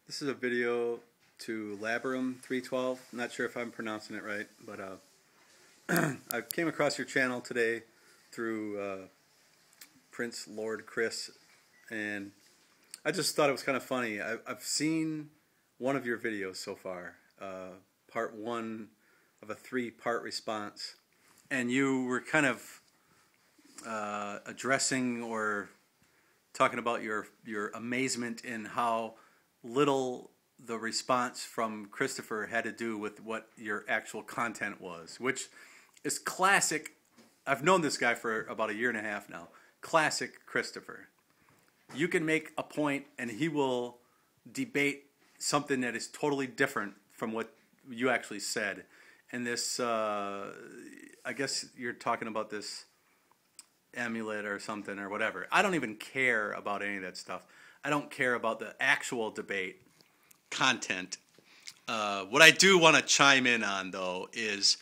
This is a video to Labarum312. I'm not sure if I'm pronouncing it right, but I came across your channel today through PrinceLordChris, and I just thought it was kind of funny. I've seen one of your videos so far, part one of a 3-part response, and you were kind of addressing or talking about your amazement in how little the response from Christopher had to do with what your actual content was, which is classic. I've known this guy for about 1.5 years now. Classic Christopher. You can make a point and he will debate something that is totally different from what you actually said. And this, I guess you're talking about this amulet or something or whatever. I don't even care about any of that stuff. I don't care about the actual debate content. What I do want to chime in on, though, is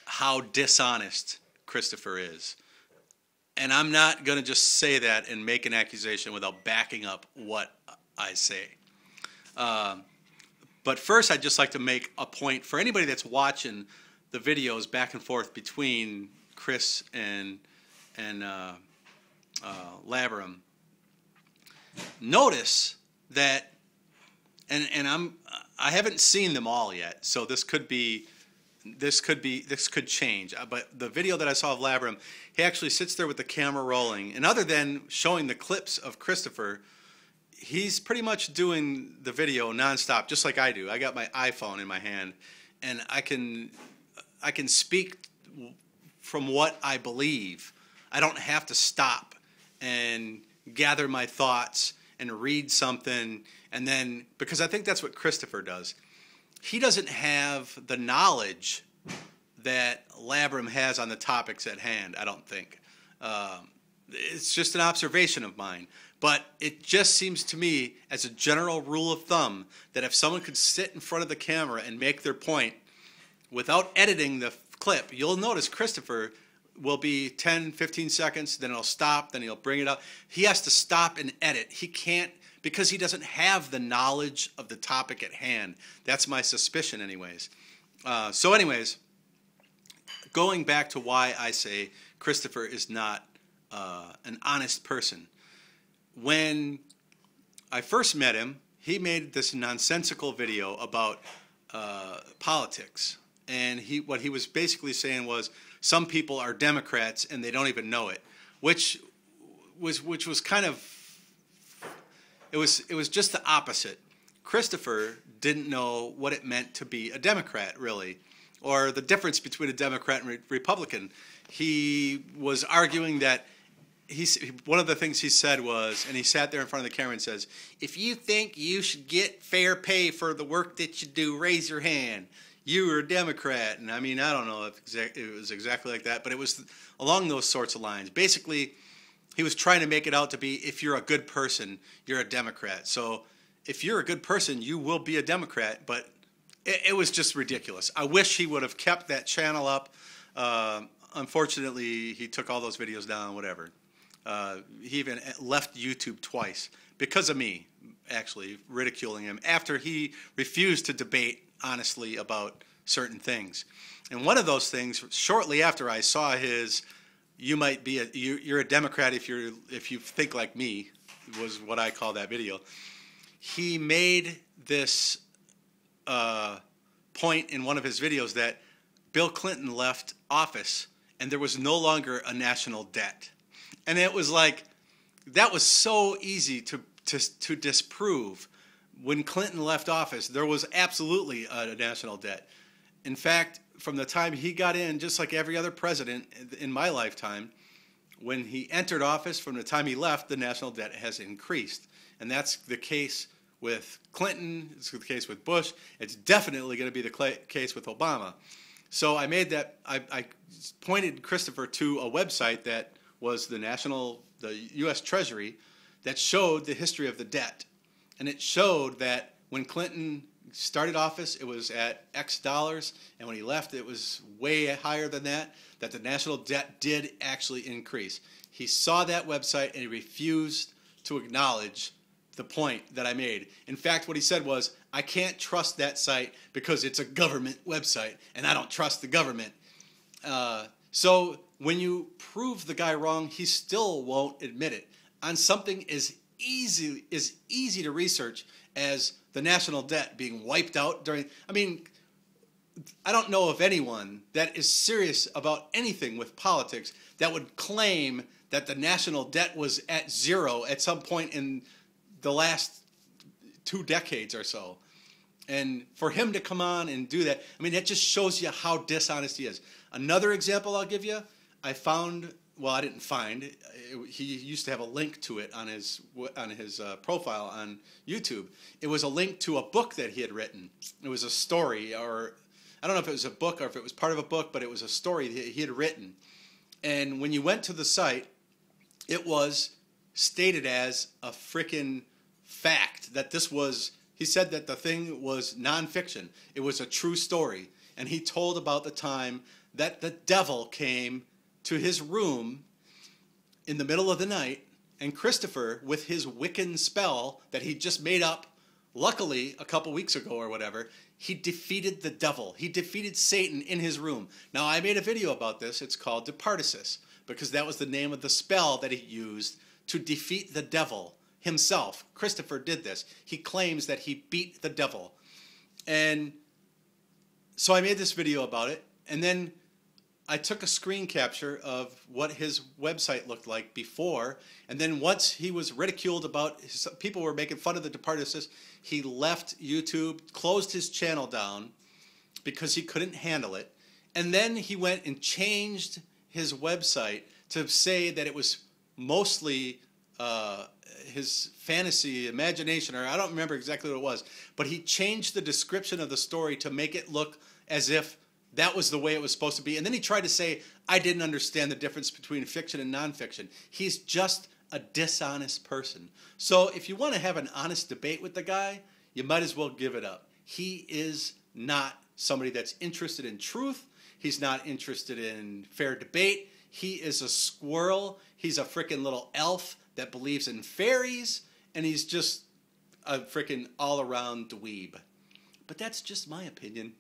how dishonest Christopher is. And I'm not going to just say that and make an accusation without backing up what I say. But first, I'd just like to make a point for anybody that's watching the videos back and forth between Chris and Labarum. Notice that, and I haven't seen them all yet, so this could change. But the video that I saw of Labarum, he actually sits there with the camera rolling, and other than showing the clips of Christopher, he's pretty much doing the video nonstop, just like I do. I got my iPhone in my hand, and I can speak from what I believe. I don't have to stop and gather my thoughts and read something, and then, because I think that's what Christopher does. He doesn't have the knowledge that Labarum has on the topics at hand, I don't think. It's just an observation of mine. But it just seems to me, as a general rule of thumb, that if someone could sit in front of the camera and make their point without editing the clip, you'll notice Christopher will be 10, 15 seconds, then it'll stop, then he'll bring it up. He has to stop and edit. He can't, because he doesn't have the knowledge of the topic at hand. That's my suspicion anyways. So anyways, going back to why I say Christopher is not an honest person. When I first met him, he made this nonsensical video about politics. And what he was basically saying was, some people are Democrats and they don't even know it, which was kind of, it was just the opposite. Christopher didn't know what it meant to be a Democrat, really, or the difference between a Democrat and Republican. He was arguing that one of the things he said was, and he sat there in front of the camera and says, if you think you should get fair pay for the work that you do, raise your hand. You were a Democrat. And I mean, I don't know if it was exactly like that, but it was along those sorts of lines. Basically, he was trying to make it out to be, if you're a good person, you're a Democrat. So if you're a good person, you will be a Democrat. But it was just ridiculous. I wish he would have kept that channel up. Unfortunately, he took all those videos down, whatever. He even left YouTube twice because of me, actually, ridiculing him after he refused to debate honestly about certain things. And one of those things, shortly after I saw his, you're a Democrat if you think like me, was what I call that video. He made this point in one of his videos that Bill Clinton left office and there was no longer a national debt. And it was like, that was so easy to disprove. When Clinton left office, there was absolutely a national debt. In fact, from the time he got in, just like every other president in my lifetime, when he entered office, from the time he left, the national debt has increased. And that's the case with Clinton, it's the case with Bush, it's definitely going to be the case with Obama. So I made that, I pointed Christopher to a website that was the U.S. Treasury, that showed the history of the debt. And it showed that when Clinton started office, it was at X dollars, and when he left, it was way higher than that the national debt did actually increase. He saw that website, and he refused to acknowledge the point that I made. In fact, what he said was, I can't trust that site because it's a government website, and I don't trust the government. So when you prove the guy wrong, he still won't admit it on something as easy to research as the national debt being wiped out during. I mean, I don't know of anyone that is serious about anything with politics that would claim that the national debt was at zero at some point in the last 2 decades or so. And for him to come on and do that, I mean, that just shows you how dishonest he is. Another example I'll give you, I found, well, I didn't find, he used to have a link to it on his profile on YouTube. It was a link to a book that he had written. It was a story, or I don't know if it was a book or if it was part of a book, but it was a story that he had written. And when you went to the site, it was stated as a frickin' fact that this was, he said that the thing was nonfiction. It was a true story. And he told about the time that the devil came to his room in the middle of the night, and Christopher, with his Wiccan spell that he just made up, luckily a couple weeks ago or whatever, he defeated the devil. He defeated Satan in his room. Now, I made a video about this. It's called Departisis, because that was the name of the spell that he used to defeat the devil himself. Christopher did this. He claims that he beat the devil. And so I made this video about it, and then I took a screen capture of what his website looked like before, and then once he was ridiculed about, people were making fun of the Departisis, he left YouTube, closed his channel down because he couldn't handle it, and then he went and changed his website to say that it was mostly his fantasy, imagination, or I don't remember exactly what it was, but he changed the description of the story to make it look as if that was the way it was supposed to be. And then he tried to say, I didn't understand the difference between fiction and nonfiction. He's just a dishonest person. So if you want to have an honest debate with the guy, you might as well give it up. He is not somebody that's interested in truth. He's not interested in fair debate. He is a squirrel. He's a freaking little elf that believes in fairies. And he's just a freaking all-around dweeb. But that's just my opinion.